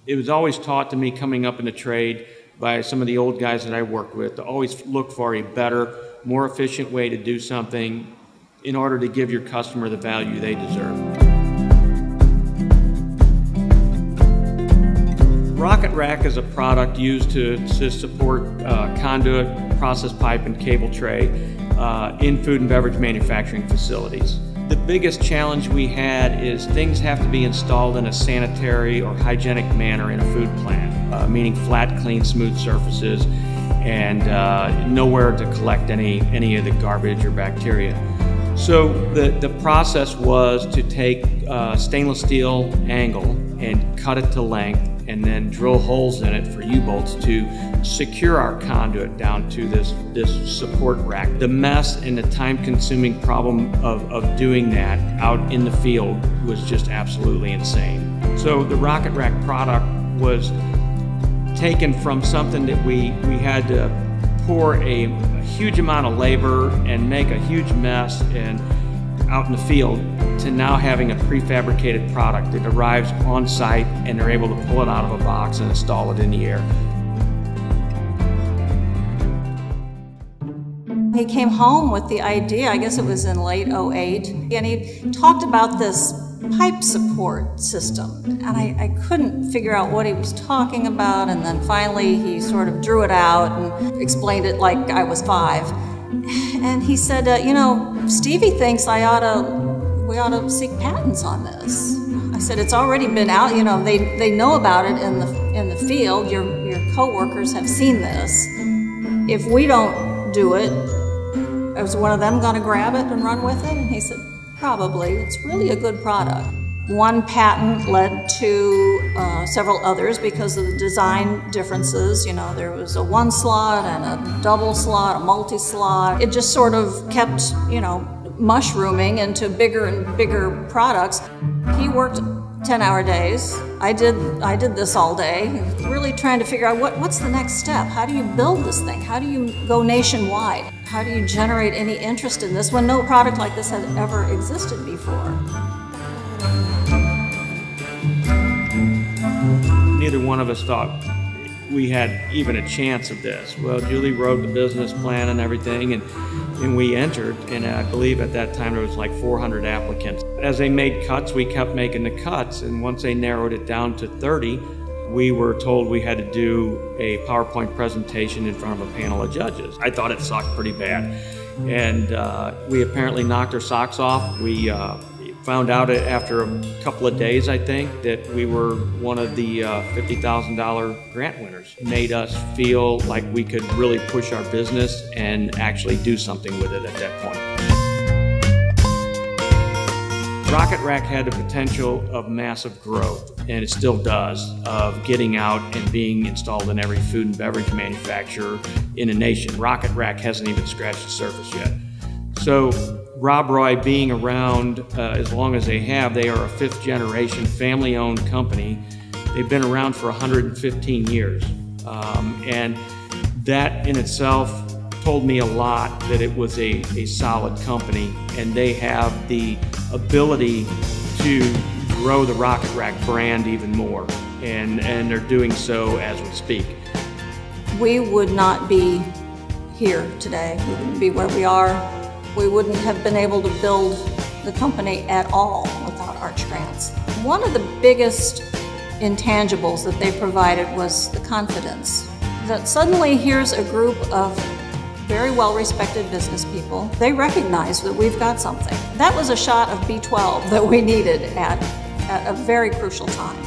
It was always taught to me coming up in the trade by some of the old guys that I worked with to always look for a better, more efficient way to do something in order to give your customer the value they deserve. Rocket Rack is a product used to support conduit, process pipe, and cable tray in food and beverage manufacturing facilities. The biggest challenge we had is things have to be installed in a sanitary or hygienic manner in a food plant, meaning flat, clean, smooth surfaces, and nowhere to collect any of the garbage or bacteria. So the process was to take stainless steel angle and cut it to length, and then drill holes in it for U-bolts to secure our conduit down to this support rack. The mess and the time-consuming problem of doing that out in the field was just absolutely insane. So the Rocket Rack product was taken from something that we had to pour a huge amount of labor and make a huge mess and out in the field, to now having a prefabricated product that arrives on site and they're able to pull it out of a box and install it in the air. He came home with the idea, I guess it was in late '08, and he talked about this pipe support system, and I couldn't figure out what he was talking about, and then finally he sort of drew it out and explained it like I was 5. And he said, you know, Stevie thinks we ought to seek patents on this. I said, it's already been out, you know, they know about it in the field. Your coworkers have seen this. If we don't do it, is one of them going to grab it and run with it? And he said, probably. It's really a good product. One patent led to several others because of the design differences. You know, there was a 1 slot and a double slot, a multi-slot. It just sort of kept, you know, mushrooming into bigger and bigger products. He worked 10-hour days. I did this all day, really trying to figure out what's the next step. How do you build this thing? How do you go nationwide? How do you generate any interest in this when no product like this had ever existed before? Neither one of us thought we had even a chance of this. Well, Julie wrote the business plan and everything, and we entered, and I believe at that time there was like 400 applicants. As they made cuts, we kept making the cuts, and once they narrowed it down to 30, we were told we had to do a PowerPoint presentation in front of a panel of judges. I thought it sucked pretty bad, and we apparently knocked our socks off. We found out after a couple of days, I think, that we were one of the $50,000 grant winners. Made us feel like we could really push our business and actually do something with it at that point. Rocket Rack had the potential of massive growth, and it still does, of getting out and being installed in every food and beverage manufacturer in the nation. Rocket Rack hasn't even scratched the surface yet. So Rob Roy being around as long as they have, they are a 5th generation family-owned company. They've been around for 115 years. And that in itself told me a lot that it was a solid company, and they have the ability to grow the Rocket Rack brand even more. And they're doing so as we speak. We would not be here today. We wouldn't be where we are. We wouldn't have been able to build the company at all without Arch grants. One of the biggest intangibles that they provided was the confidence. That suddenly here's a group of very well-respected business people. They recognize that we've got something. That was a shot of B12 that we needed at a very crucial time.